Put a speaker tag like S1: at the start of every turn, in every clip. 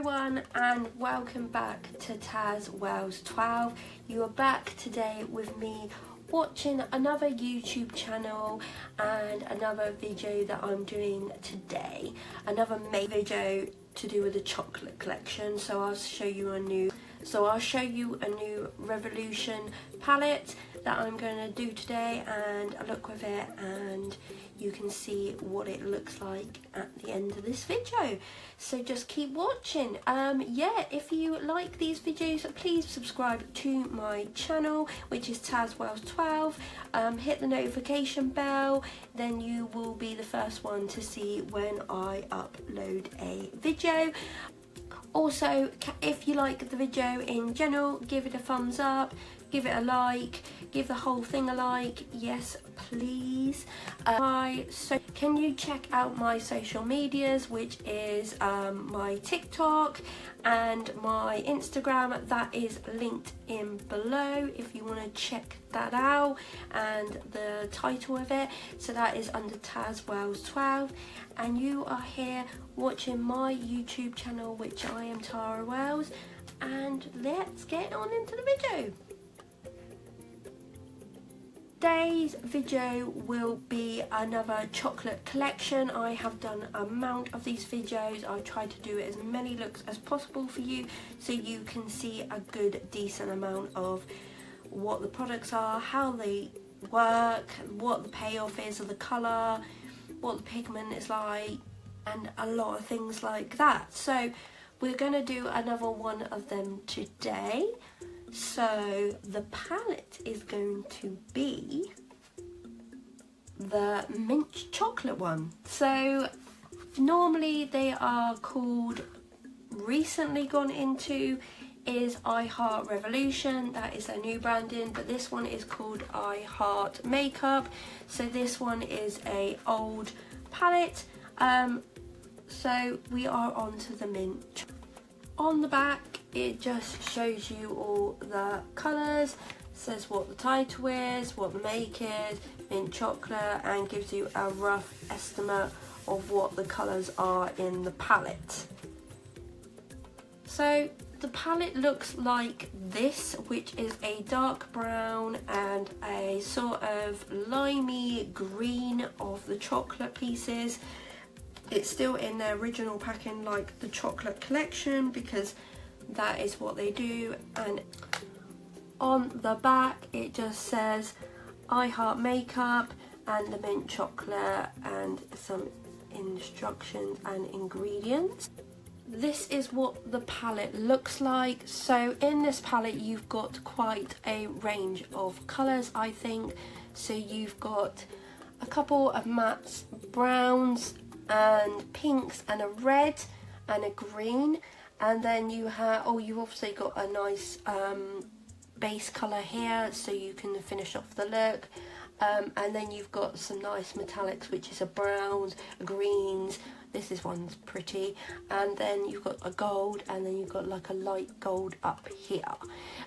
S1: everyone and welcome back to tazwells12. You are back today with me watching another YouTube channel and another video that I'm doing today. Another video to do with the chocolate collection. So I'll show you a new Revolution palette that I'm going to do today and a look with it, and you can see what it looks like at the end of this video. So just keep watching. Yeah, if you like these videos, please subscribe to my channel, which is tazwells12. Hit the notification bell, then you will be the first one to see when I upload a video. Also, if you like the video in general, give it a thumbs up, give it a like, give the whole thing a like, yes please. So can you check out my social medias, which is my TikTok and my Instagram. That is linked in below if you want to check that out, and the title of it, so that is under tazwells12, and you are here watching my YouTube channel, which I am Tara Wells, and let's get on into the video. Today's video will be another chocolate collection. I have done a amount of these videos. I've tried to do as many looks as possible for you so you can see a good decent amount of what the products are, how they work, what the payoff is of the colour, what the pigment is like, and a lot of things like that. So we're going to do another one of them today. So the palette is going to be the mint chocolate one. So normally they are called, recently gone into, is iheartrevolution. That is their new branding, but this one is called iheart makeup. So this one is a old palette. So we are on to the mint. On the back it just shows you all the colours, says what the title is, what the make is, mint chocolate, and gives you a rough estimate of what the colours are in the palette. So the palette looks like this, which is a dark brown and a sort of limey green of the chocolate pieces. It's still in their original packing, like the chocolate collection, because that is what they do. And on the back it just says I Heart Makeup and the mint chocolate and some instructions and ingredients. This is what the palette looks like. So in this palette you've got quite a range of colours, I think. So you've got a couple of mattes, browns and pinks, and a red and a green, and then you have, you've obviously got a nice base colour here so you can finish off the look, and then you've got some nice metallics, which is a browns, a greens, this one's pretty, and then you've got a gold, and then you've got like a light gold up here.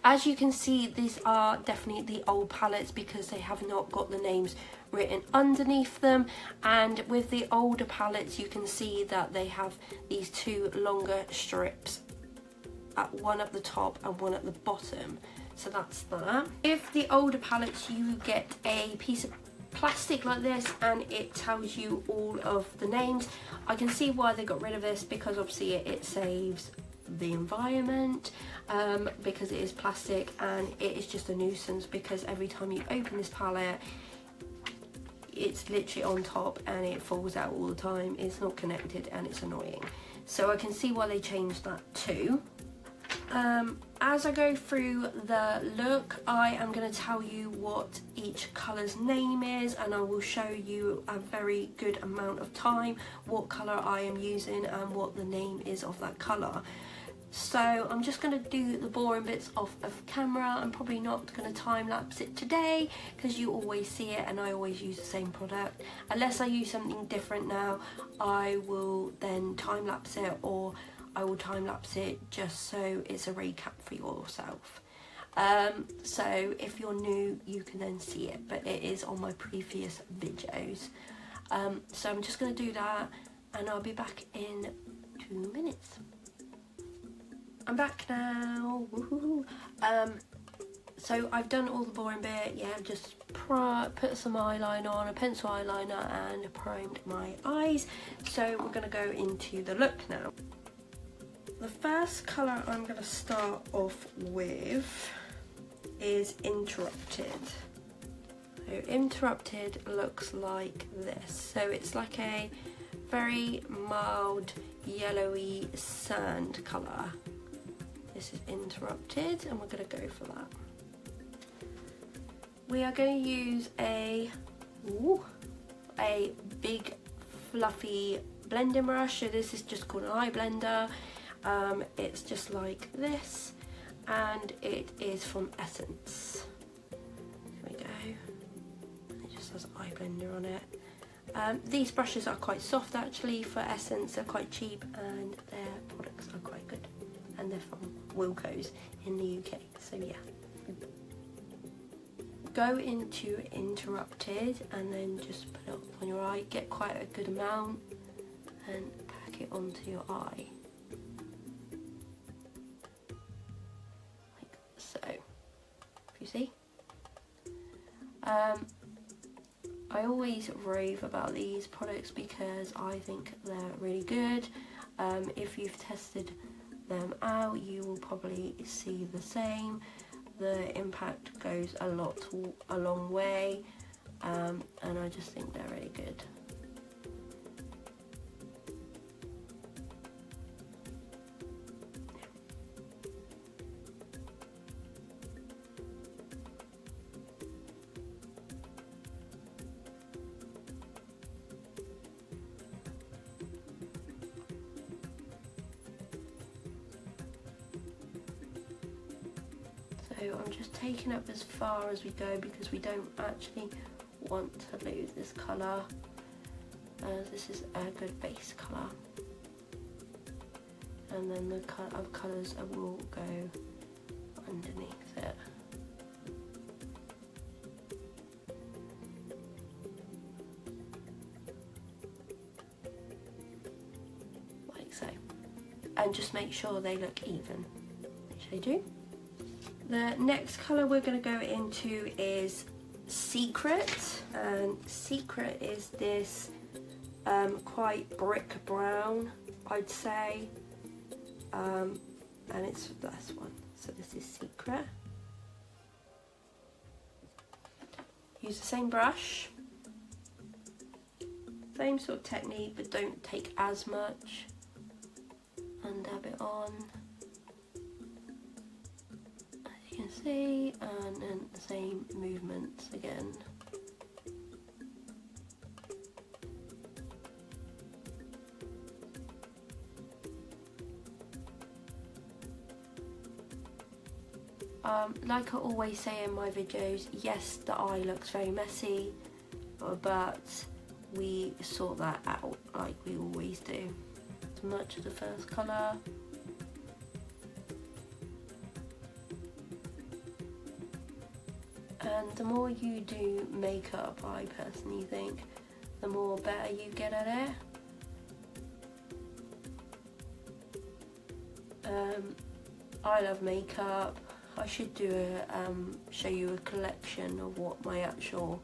S1: As you can see, these are definitely the old palettes because they have not got the names written underneath them, and with the older palettes you can see that they have these two longer strips, one at the top and one at the bottom. So that's that. With the older palettes you get a piece of plastic like this and it tells you all of the names. I can see why they got rid of this, because obviously it saves the environment, because it is plastic, and it is just a nuisance because every time you open this palette it's literally on top and it falls out all the time. It's not connected and it's annoying. So I can see why they changed that too. As I go through the look, I am going to tell you what each colour's name is, and I will show you a very good amount of time what colour I am using and what the name is of that colour. So I'm just going to do the boring bits off of camera. I'm probably not going to time lapse it today because you always see it and I always use the same product. Unless I use something different now, I will then time lapse it, or I will time lapse it just so it's a recap for yourself. So if you're new you can then see it, but it is on my previous videos. So I'm just going to do that and I'll be back in 2 minutes. I'm back now. Woohoo. So I've done all the boring bit. Yeah, I've just put some eyeliner on, a pencil eyeliner, and primed my eyes. So we're gonna go into the look now. The first colour I'm gonna start off with is Interrupted. So Interrupted looks like this. So it's like a very mild yellowy sand colour. This is Interrupted, and we're going to go for that. We are going to use a big fluffy blending brush. So this is just called an eye blender. It's just like this, and it is from Essence. There we go. It just has an eye blender on it. These brushes are quite soft actually for Essence. They're quite cheap and their products are quite good. And they're from Wilko's in the UK, so yeah. Go into Interrupted and then just put it up on your eye. Get quite a good amount and pack it onto your eye. Like so. If you see. I always rave about these products because I think they're really good. If you've tested them out, you will probably see the same. The impact goes a long way, and I just think they're really good. So I'm just taking up as far as we go because we don't actually want to lose this colour. This is a good base colour. And then the other colours will go underneath it. Like so. And just make sure they look even, which they do. The next colour we're going to go into is Secret, and Secret is this quite brick brown, I'd say, and it's this one. So this is Secret. Use the same brush, same sort of technique, but don't take as much, and dab it on. You can see, and then the same movements again. Like I always say in my videos, yes, the eye looks very messy, but we sort that out like we always do. As much as the first colour. And the more you do makeup, I personally think, the more better you get at it. I love makeup. I should do a show you a collection of what my actual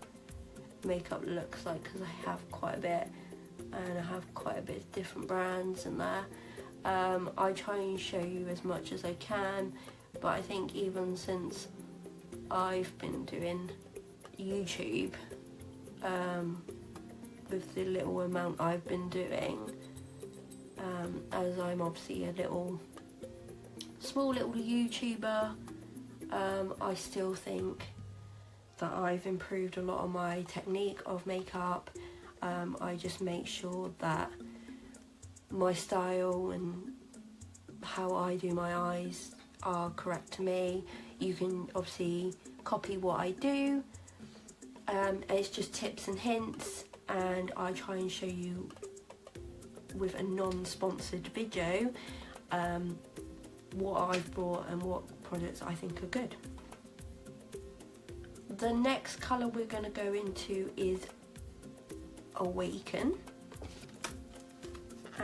S1: makeup looks like, because I have quite a bit, and I have quite a bit of different brands in there. I try and show you as much as I can, but I think even since I've been doing YouTube, with the little amount I've been doing, as I'm obviously a small little YouTuber, I still think that I've improved a lot on my technique of makeup. I just make sure that my style and how I do my eyes are correct to me. You can obviously copy what I do, it's just tips and hints, and I try and show you with a non-sponsored video what I've bought and what products I think are good. The next colour we're going to go into is Awaken,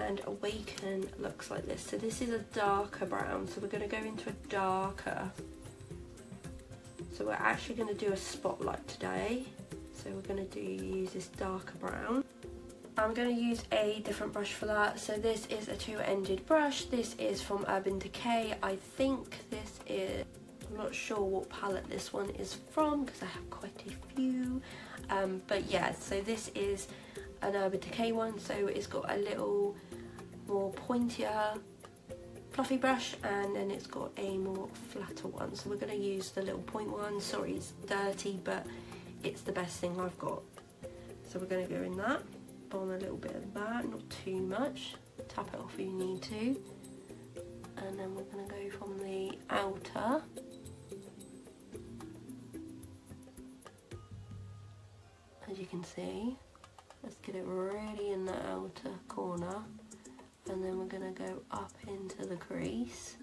S1: and Awaken looks like this. So this is a darker brown, so we're going to go into a darker. So we're actually going to do a spotlight today. So we're going to use this darker brown. I'm going to use a different brush for that. So this is a two-ended brush. This is from Urban Decay. I think this is, I'm not sure what palette this one is from because I have quite a few. But yeah, so this is an Urban Decay one. So it's got a little more pointier fluffy brush, and then it's got a more flatter one. So we're going to use the little point one. Sorry, it's dirty, but it's the best thing I've got. So we're going to go in that. On a little bit of that, not too much. Tap it off if you need to. And then we're going to go from the outer. As you can see, let's get it really in the outer corner. And then we're going to go up into the crease.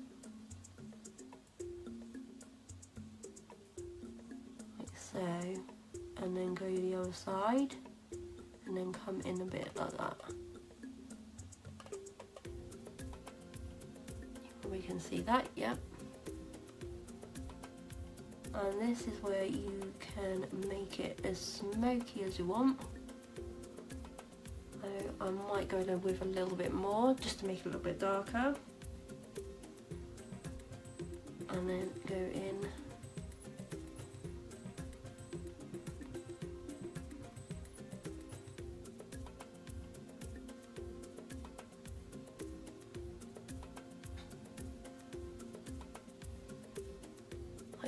S1: Like so. And then go the other side. And then come in a bit like that. We can see that, yep. And this is where you can make it as smoky as you want. So I might go in with a little bit more just to make it a little bit darker. And then go in.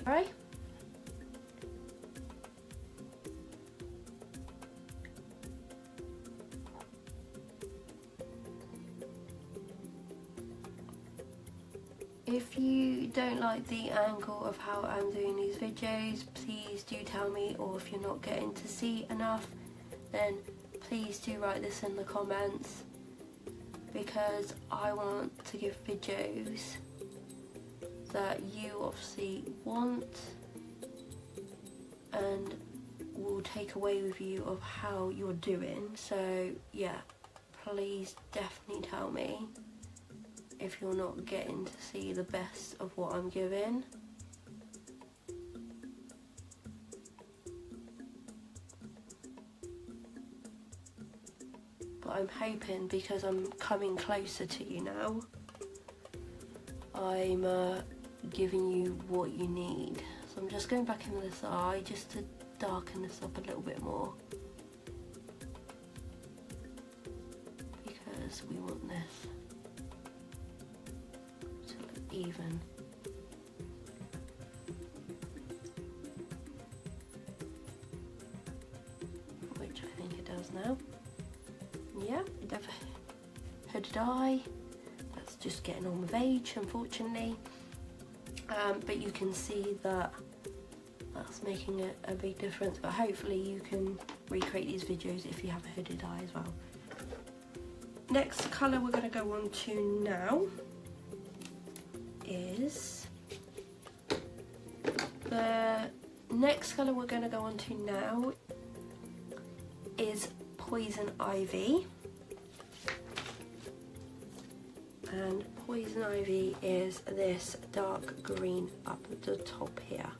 S1: Right. If you don't like the angle of how I'm doing these videos, please do tell me, or if you're not getting to see enough, then please do write this in the comments, because I want to give videos that you obviously want and will take away with you of how you're doing. So yeah, please definitely tell me if you're not getting to see the best of what I'm giving. But I'm hoping, because I'm coming closer to you now, I'm giving you what you need. So I'm just going back into this eye just to darken this up a little bit more, because we want this to look even. Which I think it does now. Yeah, it does. Hooded eye. That's just getting on with age, unfortunately. But you can see that that's making a big difference. But hopefully you can recreate these videos if you have a hooded eye as well. Next colour we're going to go on to now is Poison Ivy. And Poison Ivy is this dark green up at the top here.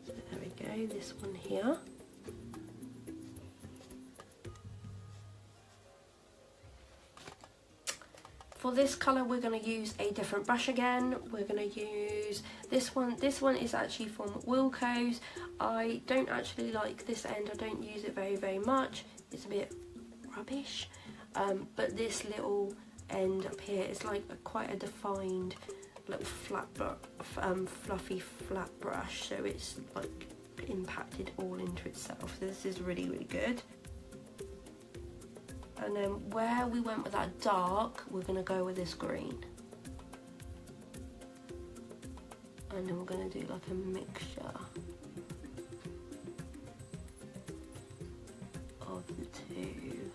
S1: So there we go, this one here. For this colour we're going to use a different brush again. We're going to use this one. This one is actually from Wilko's. I don't actually like this end, I don't use it very much. It's a bit rubbish. But this little end up here is like quite a defined little flat fluffy flat brush, so it's like impacted all into itself. So this is really good. And then where we went with that dark, we're going to go with this green. And then we're going to do like a mixture of the two.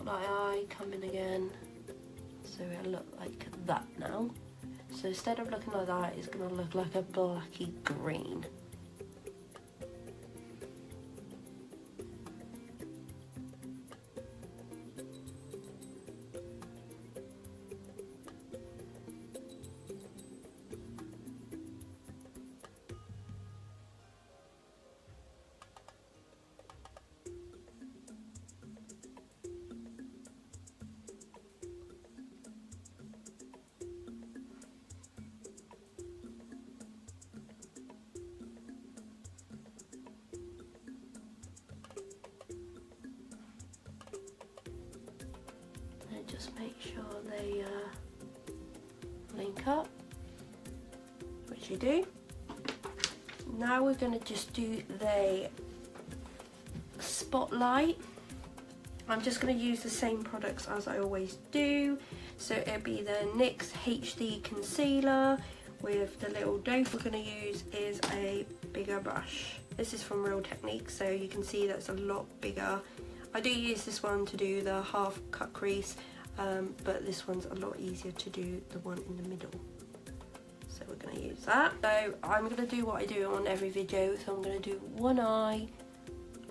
S1: spotlight eye come in again, so it'll look like that now. So instead of looking like that, it's going to look like a blacky green. Just make sure they link up, which you do. Now we're going to just do the spotlight. I'm just going to use the same products as I always do. So it'll be the NYX HD concealer with the little dope. We're going to use is a bigger brush. This is from Real Technique, so you can see that's a lot bigger. I do use this one to do the half cut crease, but this one's a lot easier to do the one in the middle. So we're going to use that. So I'm going to do what I do on every video. So I'm going to do one eye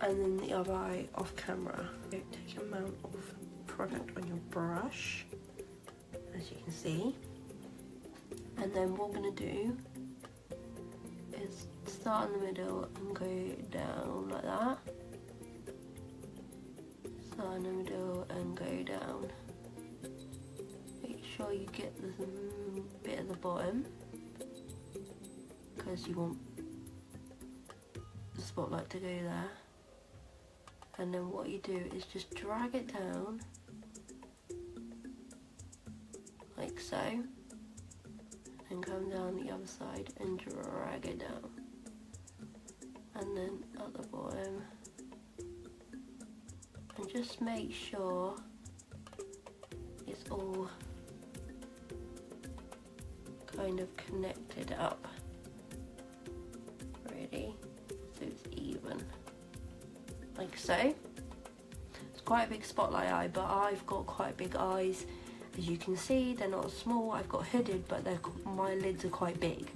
S1: and then the other eye off camera. So take an amount of product on your brush, as you can see. And then what we're going to do is start in the middle and go down like that. Start in the middle and go down. Make sure you get the bit at the bottom, because you want the spotlight to go there. And then what you do is just drag it down like so, and come down the other side and drag it down, and then at the bottom, and just make sure it's all kind of connected up, really, so it's even, like so. It's quite a big spotlight eye, but I've got quite big eyes, as you can see. They're not small. I've got hooded, but my lids are quite big,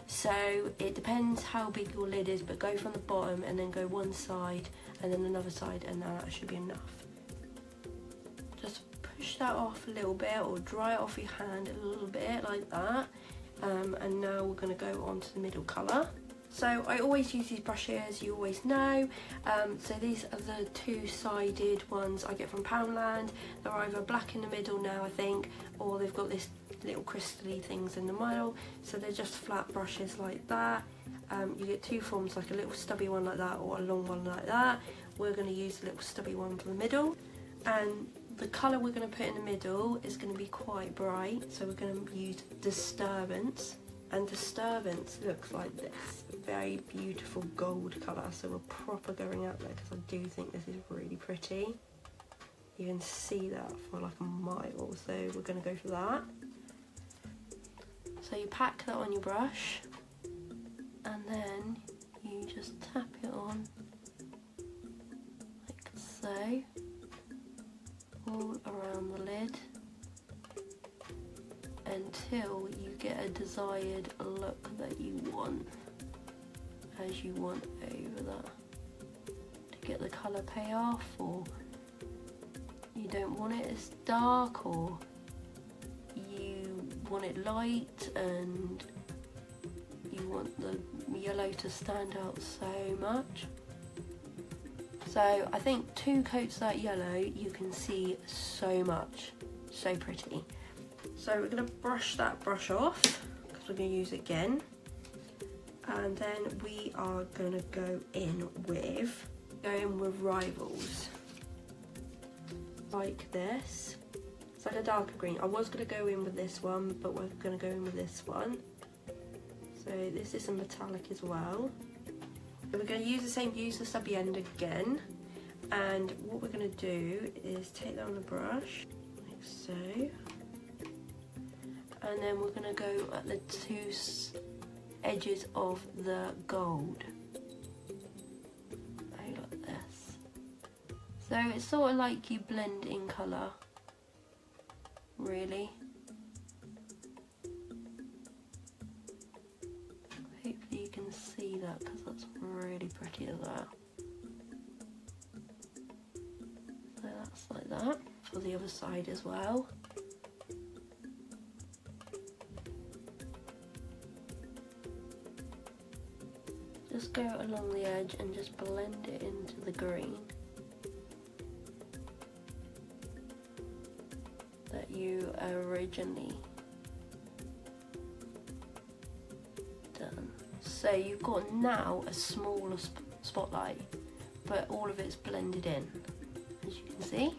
S1: so it depends how big your lid is, but go from the bottom and then go one side and then another side, and that should be enough. Just push that off a little bit, or dry it off your hand a little bit like that. And now we're going to go on to the middle colour. So I always use these brushes, you always know. So these are the two-sided ones I get from Poundland. They're either black in the middle now, I think, or they've got this little crystally things in the middle. So they're just flat brushes like that. You get two forms, like a little stubby one like that or a long one like that. We're going to use the little stubby one for the middle. And the colour we're going to put in the middle is going to be quite bright, so we're going to use Disturbance. And Disturbance looks like this, very beautiful gold colour, so we're proper going out there, because I do think this is really pretty. You can see that for like a mile, so we're going to go for that. So you pack that on your brush, and then you just tap it on like so, all around the lid, until you get a desired look that you want, as you want over that, to get the colour payoff, or you don't want it as dark, or you want it light and you want the yellow to stand out so much. So I think 2 coats of that yellow, you can see so much, so pretty. So we're going to brush that brush off, because we're going to use it again. And then we are going to go in with Rivals. Like this. It's like a darker green. I was going to go in with this one, but we're going to go in with this one. So this is a metallic as well. So we're going to use the stubby end again. And what we're going to do is take that on the brush, like so. And then we're going to go at the 2 edges of the gold. Like this. So So it's sort of like you blend in colour, really. Hopefully you can see that because that's really pretty as well. So that's like that for the other side as well. Just go along the edge and just blend it into the green that you originally done. So you've got now a smaller spotlight, but all of it's blended in, as you can see.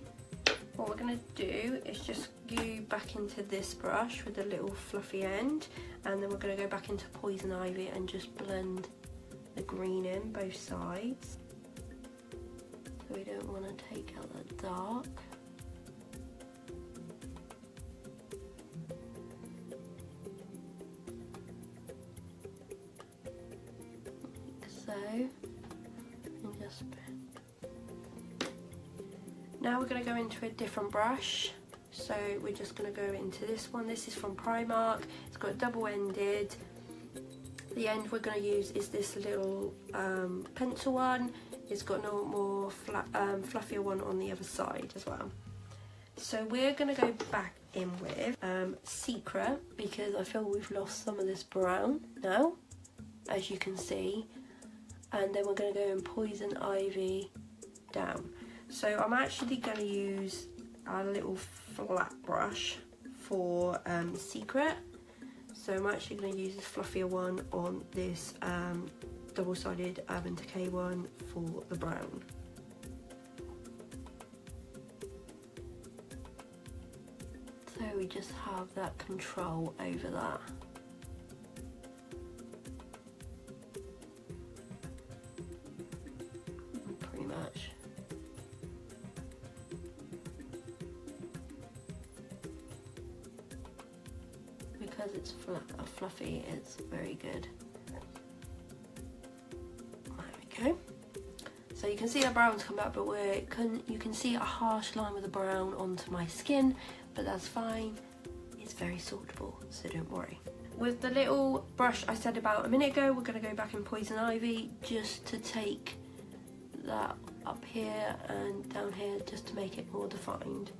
S1: What we're going to do is just go back into this brush with the little fluffy end, and then we're going to go back into Poison Ivy and just blend the green in both sides. So we don't want to take out the dark. Like so. And just... Now we're going to go into a different brush. So we're just going to go into this one. This is from Primark. It's got double-ended. The end we're going to use is this little pencil one. It's got no more fluffier one on the other side as well. So we're going to go back in with Secret, because I feel we've lost some of this brown now, as you can see. And then we're going to go in Poison Ivy down. So I'm actually going to use a little flat brush for Secret. So I'm actually going to use this fluffier one on this double-sided Urban Decay one for the brown. So we just have that control over that. Pretty much. Because it's fluffy, it's very good. There we go. So you can see the brown's come back, but you can see a harsh line with the brown onto my skin, but that's fine. It's very sortable, so don't worry. With the little brush I said about a minute ago, we're going to go back in Poison Ivy just to take that up here and down here, just to make it more defined.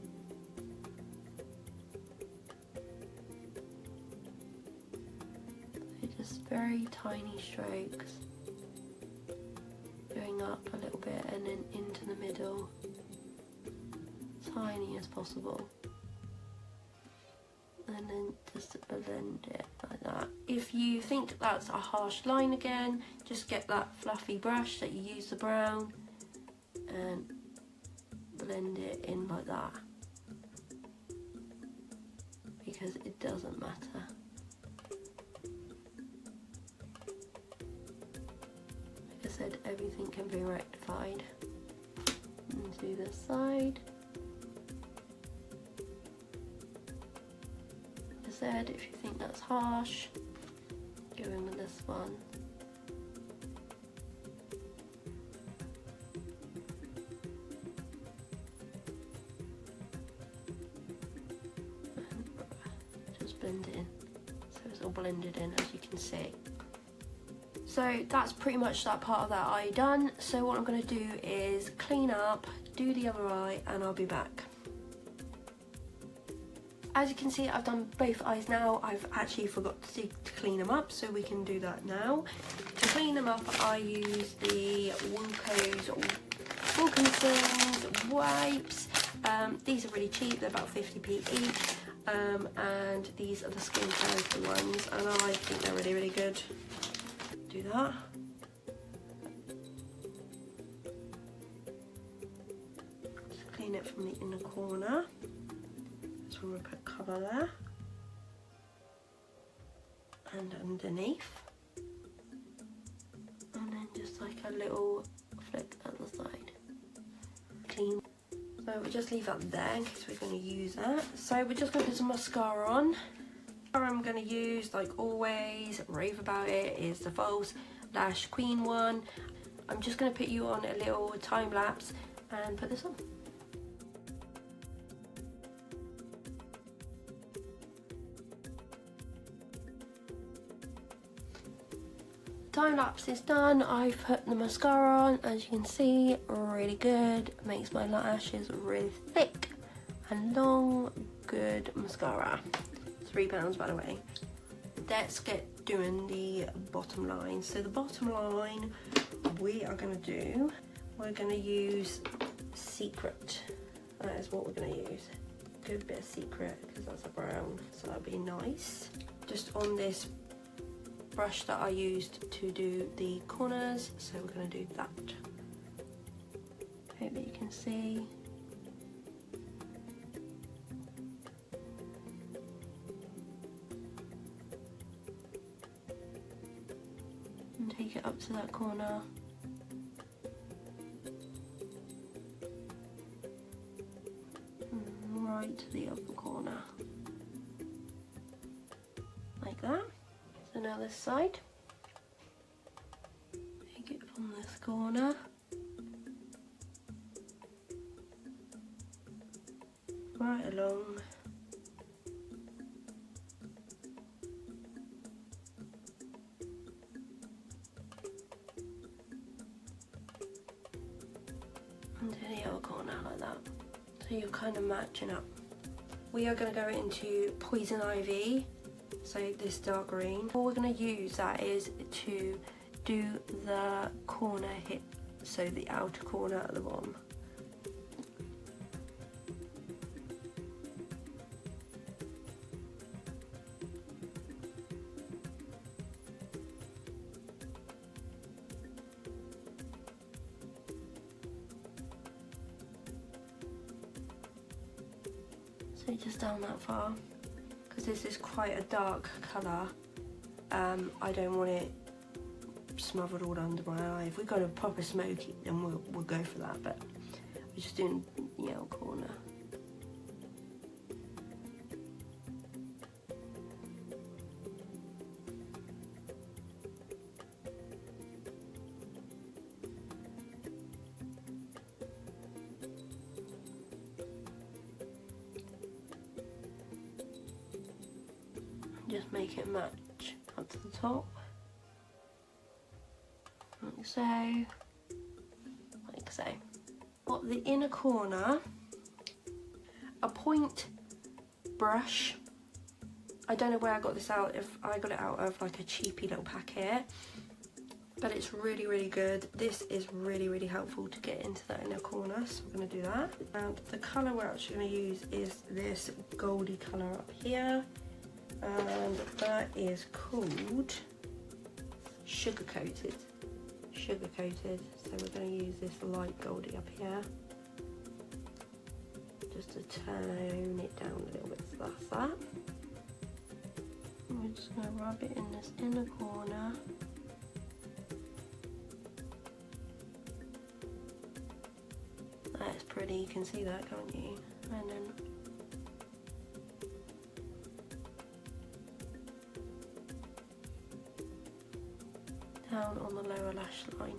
S1: Just very tiny strokes, going up a little bit and then into the middle, tiny as possible, and then just blend it like that. If you think that's a harsh line again, just get that fluffy brush that you use the brown and blend it in like that, because it doesn't matter. Said everything can be rectified. And do this side. Like I said, if you think that's harsh, go in with this one. And just blend it in, so it's all blended in, as you can see. So that's pretty much that part of that eye done. So what I'm going to do is clean up, do the other eye, and I'll be back. As you can see, I've done both eyes now. I've actually forgot to clean them up, so we can do that now. To clean them up, I use the Wilkinson's wipes. These are really cheap, they're about 50p each. And these are the skin character ones, and I think they're really, really good. Do that. Just clean it from the inner corner. Just want to put colour there. And underneath. And then just like a little flick at the side. Clean. So we'll just leave that there in case we're going to use that. So we're just going to put some mascara on. I'm going to use, like always, rave about it, is the False Lash Queen one. I'm just going to put you on a little time lapse and put this on. Time lapse is done. I've put the mascara on, as you can see, really good. Makes my lashes really thick and long. Good mascara. £3 by the way. Let's get doing the bottom line. So the bottom line we're going to use Secret. That is what we're going to use. Good bit of Secret because that's a brown, so that'll be nice. Just on this brush that I used to do the corners, so we're going to do that. Hope that you can see. And take it up to that corner. And right to the upper corner. Like that. So now this side, take it from this corner, right along, into the other corner like that. So you're kind of matching up. We are going to go into Poison Ivy. So this dark green. All we're going to use that is to do the corner hit, so the outer corner at the bottom. So just down that far. Because this is quite a dark colour, I don't want it smothered all under my eye. If we've got a proper smoky, then we'll go for that, but we're just doing the outer corner. Just make it match up to the top, like so, like so. Got the inner corner, a point brush. I don't know where I got this out, if I got it out of like a cheapy little packet, but it's really, really good. This is really, really helpful to get into that inner corner, so we're going to do that. And the colour we're actually going to use is this goldy colour up here. And that is called Sugar Coated. Sugar Coated. So we're going to use this light goldy up here, just to tone it down a little bit. So that's that. And we're just going to rub it in this inner corner. That is pretty. You can see that, can't you? And then down on the lower lash line.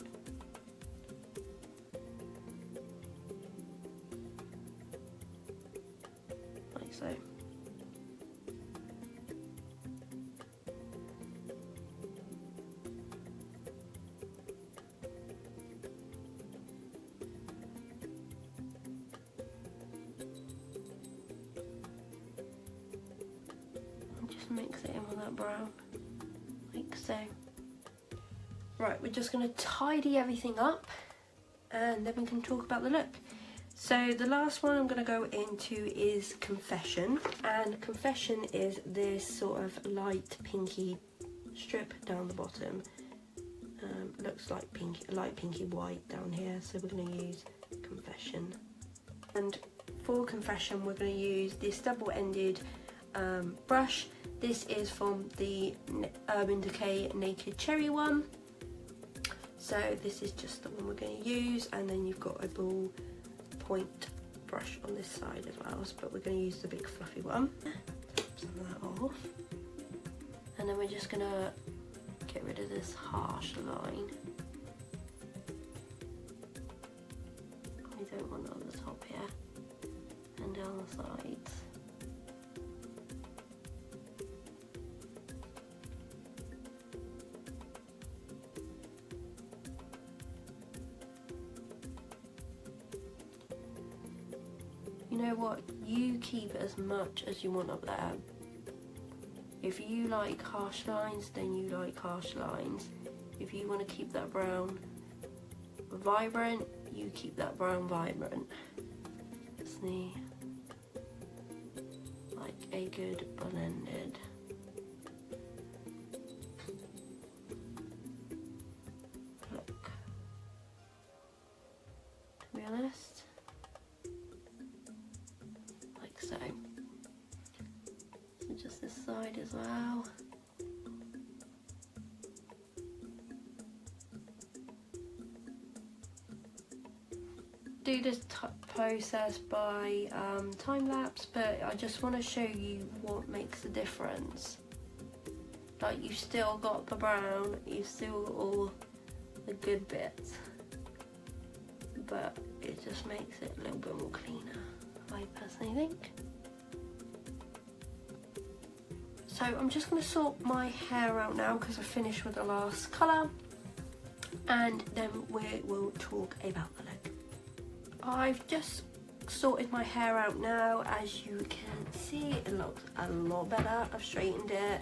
S1: Like so. And just mix it in with that brown, like so. Right, we're just going to tidy everything up and then we can talk about the look. So the last one I'm going to go into is Confession, and Confession is this sort of light pinky strip down the bottom. Looks like pinky, light pinky white down here, so we're going to use Confession. And for Confession we're going to use this double-ended brush. This is from the Urban Decay Naked Cherry one. So this is just the one we're going to use, and then you've got a ball point brush on this side as well, but we're going to use the big fluffy one. Tap some of that off. And then we're just going to get rid of this harsh line. don't want it on the top here and down the sides. You know what, you keep as much as you want up there. If you like harsh lines, then you like harsh lines. If you want to keep that brown vibrant, you keep that brown vibrant. It's like a good blended. Look, to be honest, like so. So just this side as well. Do this process by time lapse, but I just want to show you what makes a difference. Like, you've still got the brown, you've still got all the good bits, but it just makes it a little bit more cleaner, I personally think. So I'm just going to sort my hair out now because I finished with the last colour, and then we will talk about the look. I've just sorted my hair out now. As you can see, it looks a lot better. I've straightened it.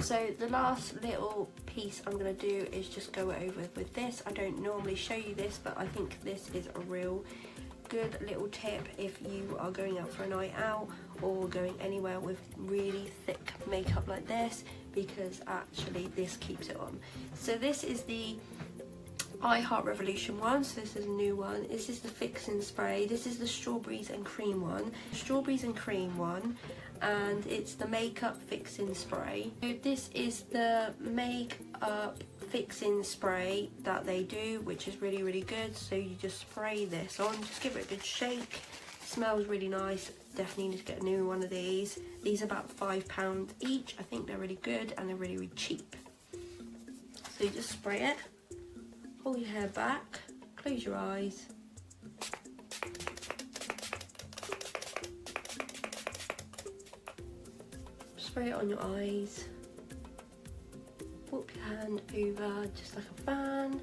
S1: So the last little piece I'm going to do is just go over with this. I don't normally show you this, but I think this is a real good little tip if you are going out for a night out or going anywhere with really thick makeup like this, because actually this keeps it on. So this is the iHeartRevolution one, so this is a new one. This is the fixing spray. This is the strawberries and cream one. Strawberries and cream one, and it's the makeup fixing spray. So this is the makeup fixing spray that they do, which is really, really good. So you just spray this on, just give it a good shake. Smells really nice. Definitely need to get a new one of these. These are about £5 each. I think they're really good and they're really, really cheap. So you just spray it. Pull your hair back, close your eyes. Spray it on your eyes. Whoop your hand over just like a fan.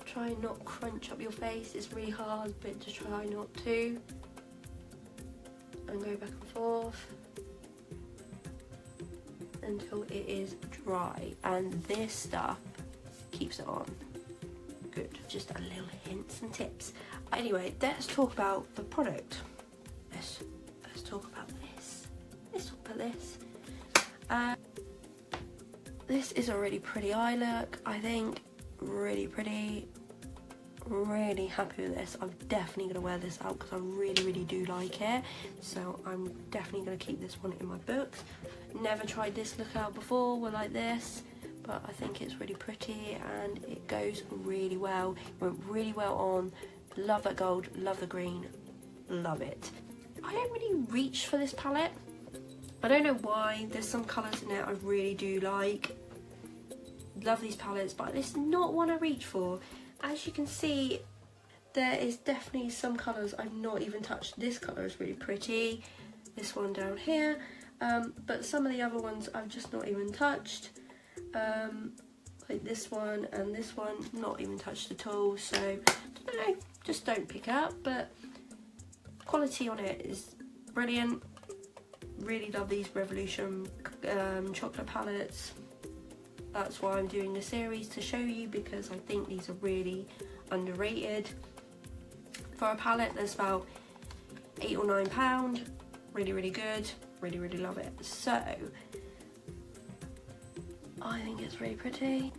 S1: Try and not crunch up your face, it's really hard, but just try not to. And go back and forth until it is dry, and this stuff keeps it on good. Just a little hints and tips. Anyway, let's talk about the product. Let's talk about this. Let's talk about this. This is a really pretty eye look, I think. Really pretty. Really happy with this. I'm definitely going to wear this out because I really, really do like it. So I'm definitely going to keep this one in my books. Never tried this look out before, we're like this, but I think it's really pretty and it goes really well. It went really well on. Love that gold, love the green, love it. I don't really reach for this palette. I don't know why. There's some colours in it I really do like. Love these palettes, but this is not one I reach for. As you can see, there is definitely some colours I've not even touched. This colour is really pretty. This one down here. But some of the other ones I've just not even touched. Like this one and this one, not even touched at all. So, I don't know, just don't pick up. But quality on it is brilliant. Really love these Revolution chocolate palettes. That's why I'm doing a series to show you, because I think these are really underrated. For a palette that's about £8 or £9, really, really good. Really, really love it. So, I think it's really pretty.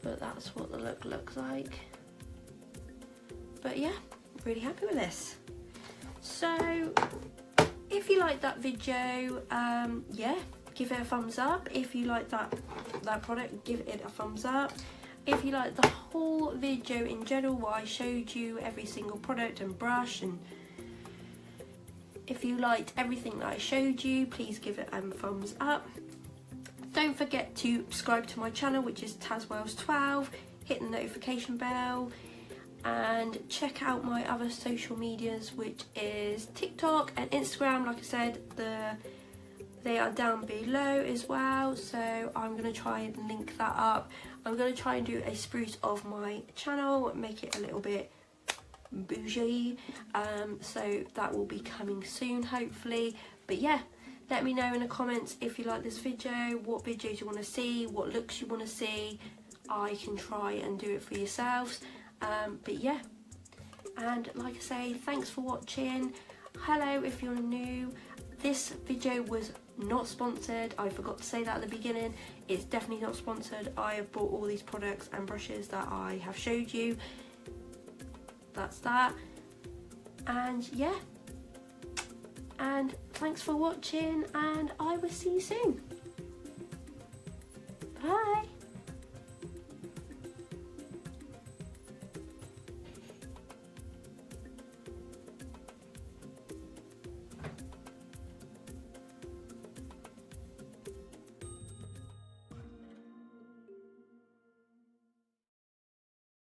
S1: But that's what the look looks like. But yeah, really happy with this. So, if you like that video, yeah, give it a thumbs up. If you like that product, give it a thumbs up. If you like the whole video in general, what I showed you, every single product and brush, and if you liked everything that I showed you, please give it a thumbs up. Don't forget to subscribe to my channel, which is tazwells12, hit the notification bell, and check out my other social medias, which is TikTok and Instagram. Like I said, they are down below as well, so I'm going to try and link that up. I'm going to try and do a spruce of my channel, make it a little bit bougie, so that will be coming soon, hopefully. But yeah, let me know in the comments if you like this video, what videos you want to see, what looks you want to see. I can try and do it for yourselves. But yeah, and like I say, thanks for watching. Hello if you're new. This video was not sponsored. I forgot to say that at the beginning. It's definitely not sponsored. I have bought all these products and brushes that I have showed you. That's that. And yeah, and thanks for watching, and I will see you soon. Bye.